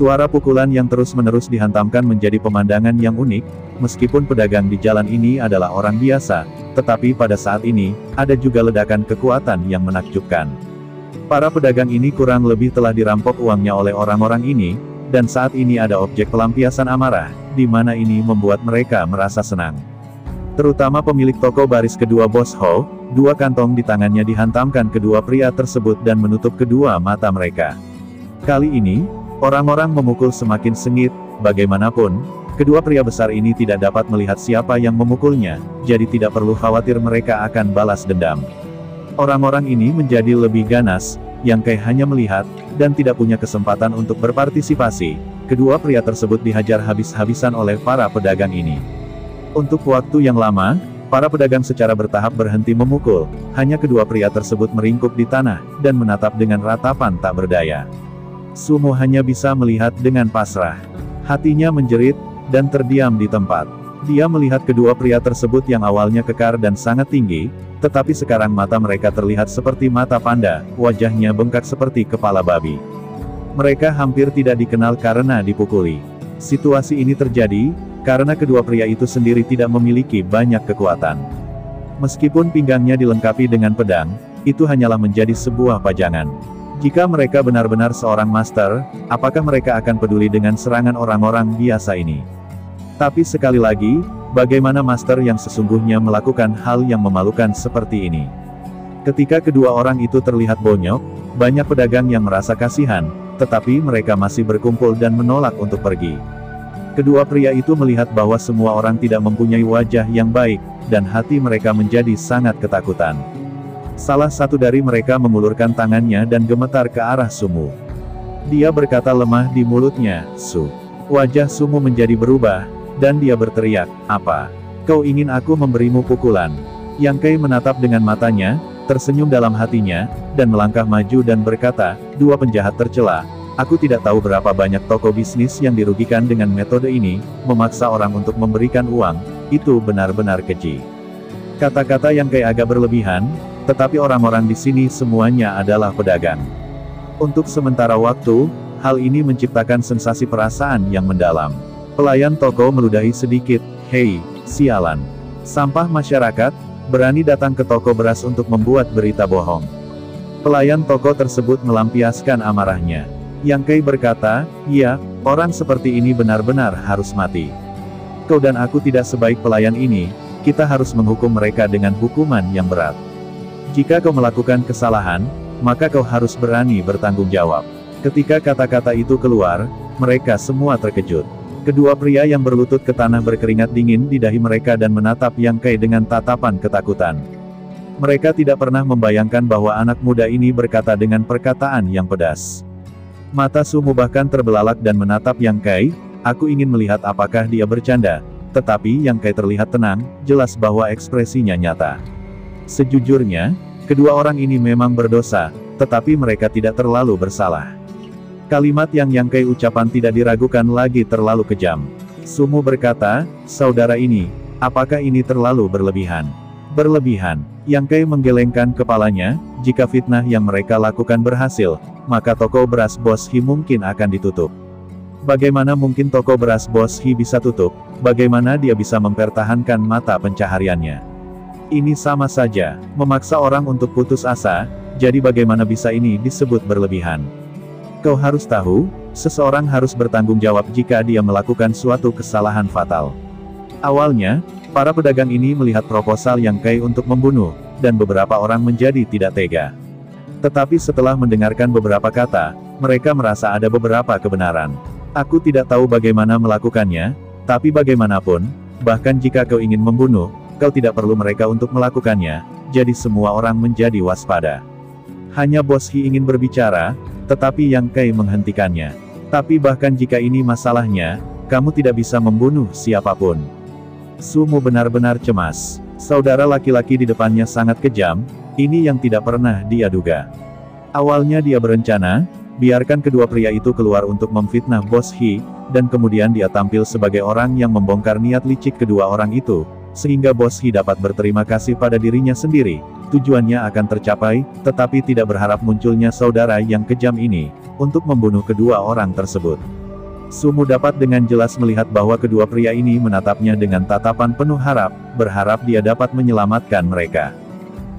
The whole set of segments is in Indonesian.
Suara pukulan yang terus-menerus dihantamkan menjadi pemandangan yang unik, meskipun pedagang di jalan ini adalah orang biasa, tetapi pada saat ini, ada juga ledakan kekuatan yang menakjubkan. Para pedagang ini kurang lebih telah dirampok uangnya oleh orang-orang ini, dan saat ini ada objek pelampiasan amarah, di mana ini membuat mereka merasa senang. Terutama pemilik toko baris kedua Bos Ho, 2 kantong di tangannya dihantamkan kedua pria tersebut dan menutup kedua mata mereka. Kali ini, orang-orang memukul semakin sengit, bagaimanapun, kedua pria besar ini tidak dapat melihat siapa yang memukulnya, jadi tidak perlu khawatir mereka akan balas dendam. Orang-orang ini menjadi lebih ganas, Yang Kai hanya melihat, dan tidak punya kesempatan untuk berpartisipasi. Kedua pria tersebut dihajar habis-habisan oleh para pedagang ini. Untuk waktu yang lama, para pedagang secara bertahap berhenti memukul, hanya kedua pria tersebut meringkuk di tanah, dan menatap dengan ratapan tak berdaya. Sumo hanya bisa melihat dengan pasrah. Hatinya menjerit, dan terdiam di tempat. Dia melihat kedua pria tersebut yang awalnya kekar dan sangat tinggi, tetapi sekarang mata mereka terlihat seperti mata panda, wajahnya bengkak seperti kepala babi. Mereka hampir tidak dikenal karena dipukuli. Situasi ini terjadi, karena kedua pria itu sendiri tidak memiliki banyak kekuatan. Meskipun pinggangnya dilengkapi dengan pedang, itu hanyalah menjadi sebuah pajangan. Jika mereka benar-benar seorang master, apakah mereka akan peduli dengan serangan orang-orang biasa ini? Tapi sekali lagi, bagaimana master yang sesungguhnya melakukan hal yang memalukan seperti ini? Ketika kedua orang itu terlihat bonyok, banyak pedagang yang merasa kasihan, tetapi mereka masih berkumpul dan menolak untuk pergi. Kedua pria itu melihat bahwa semua orang tidak mempunyai wajah yang baik, dan hati mereka menjadi sangat ketakutan. Salah satu dari mereka mengulurkan tangannya dan gemetar ke arah Sumo. Dia berkata lemah di mulutnya, "Su." Wajah Sumo menjadi berubah, dan dia berteriak, "Apa? Kau ingin aku memberimu pukulan?" Yang Kai menatap dengan matanya, tersenyum dalam hatinya, dan melangkah maju dan berkata, "Dua penjahat tercela. Aku tidak tahu berapa banyak toko bisnis yang dirugikan dengan metode ini, memaksa orang untuk memberikan uang, itu benar-benar keji." Kata-kata Yang Kai agak berlebihan, tetapi orang-orang di sini semuanya adalah pedagang. Untuk sementara waktu, hal ini menciptakan sensasi perasaan yang mendalam. Pelayan toko meludahi sedikit, "Hei, sialan. Sampah masyarakat, berani datang ke toko beras untuk membuat berita bohong." Pelayan toko tersebut melampiaskan amarahnya. Yang Kai berkata, "Ya, orang seperti ini benar-benar harus mati. Kau dan aku tidak sebaik pelayan ini, kita harus menghukum mereka dengan hukuman yang berat. Jika kau melakukan kesalahan, maka kau harus berani bertanggung jawab." Ketika kata-kata itu keluar, mereka semua terkejut. Kedua pria yang berlutut ke tanah berkeringat dingin di dahi mereka dan menatap Yang Kai dengan tatapan ketakutan. Mereka tidak pernah membayangkan bahwa anak muda ini berkata dengan perkataan yang pedas. Mata Sumo bahkan terbelalak dan menatap Yang Kai, "Aku ingin melihat apakah dia bercanda." Tetapi Yang Kai terlihat tenang, jelas bahwa ekspresinya nyata. Sejujurnya, kedua orang ini memang berdosa, tetapi mereka tidak terlalu bersalah. Kalimat yang Yang Kai ucapan tidak diragukan lagi terlalu kejam. Sumo berkata, "Saudara ini, apakah ini terlalu berlebihan?" Berlebihan. Yang Kai menggelengkan kepalanya, jika fitnah yang mereka lakukan berhasil, maka toko beras Bos Hi mungkin akan ditutup. Bagaimana mungkin toko beras Bos Hi bisa tutup? Bagaimana dia bisa mempertahankan mata pencahariannya? Ini sama saja, memaksa orang untuk putus asa, jadi bagaimana bisa ini disebut berlebihan? Kau harus tahu, seseorang harus bertanggung jawab jika dia melakukan suatu kesalahan fatal. Awalnya, para pedagang ini melihat proposal Yang Kai untuk membunuh, dan beberapa orang menjadi tidak tega. Tetapi setelah mendengarkan beberapa kata, mereka merasa ada beberapa kebenaran. "Aku tidak tahu bagaimana melakukannya, tapi bagaimanapun, bahkan jika kau ingin membunuh, kau tidak perlu mereka untuk melakukannya, jadi semua orang menjadi waspada." Hanya Bos Hi ingin berbicara, tetapi Yang Kai menghentikannya. "Tapi bahkan jika ini masalahnya, kamu tidak bisa membunuh siapapun." Sumo benar-benar cemas. Saudara laki-laki di depannya sangat kejam, ini yang tidak pernah dia duga. Awalnya dia berencana, biarkan kedua pria itu keluar untuk memfitnah Bos Hi, dan kemudian dia tampil sebagai orang yang membongkar niat licik kedua orang itu, sehingga Bos Hi dapat berterima kasih pada dirinya sendiri. Tujuannya akan tercapai, tetapi tidak berharap munculnya saudara yang kejam ini, untuk membunuh kedua orang tersebut. Sumu dapat dengan jelas melihat bahwa kedua pria ini menatapnya dengan tatapan penuh harap, berharap dia dapat menyelamatkan mereka.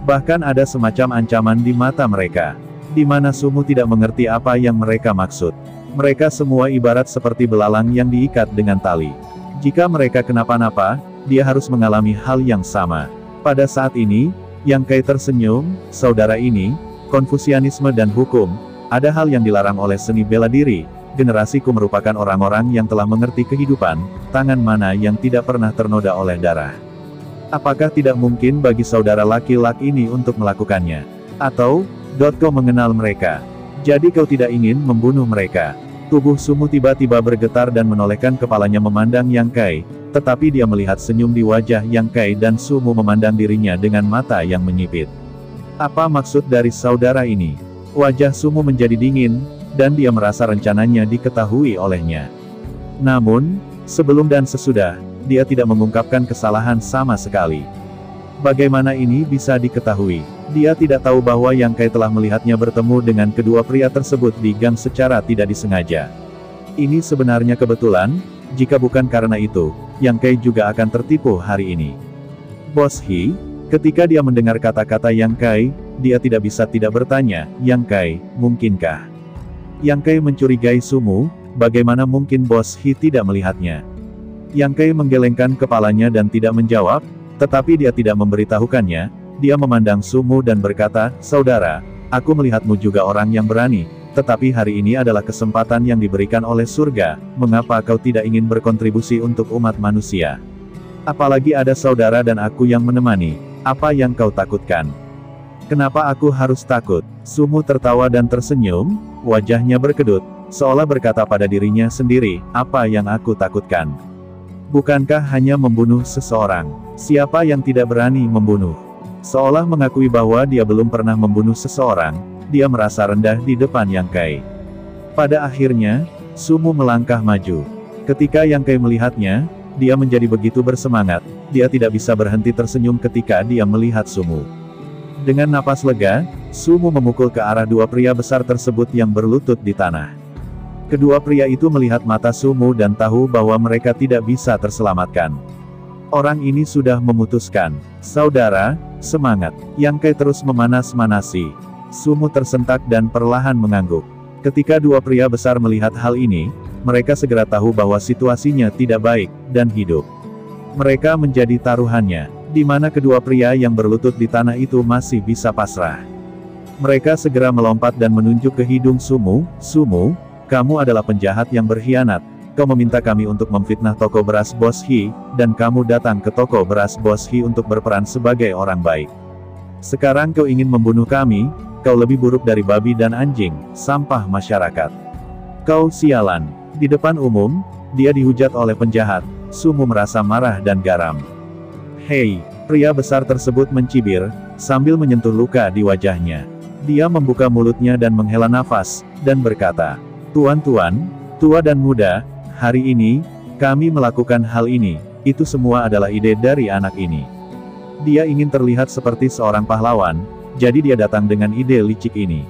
Bahkan ada semacam ancaman di mata mereka, di mana Sumu tidak mengerti apa yang mereka maksud. Mereka semua ibarat seperti belalang yang diikat dengan tali. Jika mereka kenapa-napa, dia harus mengalami hal yang sama. Pada saat ini, Yang Kai tersenyum, saudara ini, Konfusianisme dan hukum, ada hal yang dilarang oleh seni bela diri. Generasiku merupakan orang-orang yang telah mengerti kehidupan, tangan mana yang tidak pernah ternoda oleh darah. Apakah tidak mungkin bagi saudara laki-laki ini untuk melakukannya? Atau, kau mengenal mereka. Jadi kau tidak ingin membunuh mereka. Tubuh Sumu tiba-tiba bergetar dan menolehkan kepalanya memandang Yang Kai, tetapi dia melihat senyum di wajah Yang Kai dan Sumu memandang dirinya dengan mata yang menyipit. Apa maksud dari saudara ini? Wajah Sumu menjadi dingin, dan dia merasa rencananya diketahui olehnya. Namun, sebelum dan sesudah, dia tidak mengungkapkan kesalahan sama sekali. Bagaimana ini bisa diketahui? Dia tidak tahu bahwa Yang Kai telah melihatnya bertemu dengan kedua pria tersebut di gang secara tidak disengaja. Ini sebenarnya kebetulan, jika bukan karena itu, Yang Kai juga akan tertipu hari ini. Bos Hi, ketika dia mendengar kata-kata Yang Kai, dia tidak bisa tidak bertanya, Yang Kai, mungkinkah? Yang Kai mencurigai Sumu, bagaimana mungkin Bos Hi tidak melihatnya? Yang Kai menggelengkan kepalanya dan tidak menjawab, tetapi dia tidak memberitahukannya. Dia memandang Sumu dan berkata, saudara, aku melihatmu juga orang yang berani, tetapi hari ini adalah kesempatan yang diberikan oleh surga, mengapa kau tidak ingin berkontribusi untuk umat manusia? Apalagi ada saudara dan aku yang menemani, apa yang kau takutkan? Kenapa aku harus takut? Sumu tertawa dan tersenyum, wajahnya berkedut, seolah berkata pada dirinya sendiri, apa yang aku takutkan? Bukankah hanya membunuh seseorang? Siapa yang tidak berani membunuh? Seolah mengakui bahwa dia belum pernah membunuh seseorang, dia merasa rendah di depan Yang Kai. Pada akhirnya, Sumu melangkah maju. Ketika Yang Kai melihatnya, dia menjadi begitu bersemangat, dia tidak bisa berhenti tersenyum ketika dia melihat Sumu. Dengan napas lega, Sumu memukul ke arah dua pria besar tersebut yang berlutut di tanah. Kedua pria itu melihat mata Sumu dan tahu bahwa mereka tidak bisa terselamatkan. Orang ini sudah memutuskan. Saudara, semangat. Yang Kai terus memanas-manasi. Sumu tersentak dan perlahan mengangguk. Ketika dua pria besar melihat hal ini, mereka segera tahu bahwa situasinya tidak baik, dan hidup mereka menjadi taruhannya, di mana kedua pria yang berlutut di tanah itu masih bisa pasrah. Mereka segera melompat dan menunjuk ke hidung Sumu. Sumu, kamu adalah penjahat yang berkhianat. Kau meminta kami untuk memfitnah toko beras Bos Hi, dan kamu datang ke toko beras Bos Hi untuk berperan sebagai orang baik. Sekarang kau ingin membunuh kami, kau lebih buruk dari babi dan anjing, sampah masyarakat. Kau sialan. Di depan umum, dia dihujat oleh penjahat. Sumu merasa marah dan garam. Hei, pria besar tersebut mencibir, sambil menyentuh luka di wajahnya. Dia membuka mulutnya dan menghela nafas, dan berkata, Tuan-tuan, tua dan muda, hari ini, kami melakukan hal ini, itu semua adalah ide dari anak ini. Dia ingin terlihat seperti seorang pahlawan, jadi dia datang dengan ide licik ini.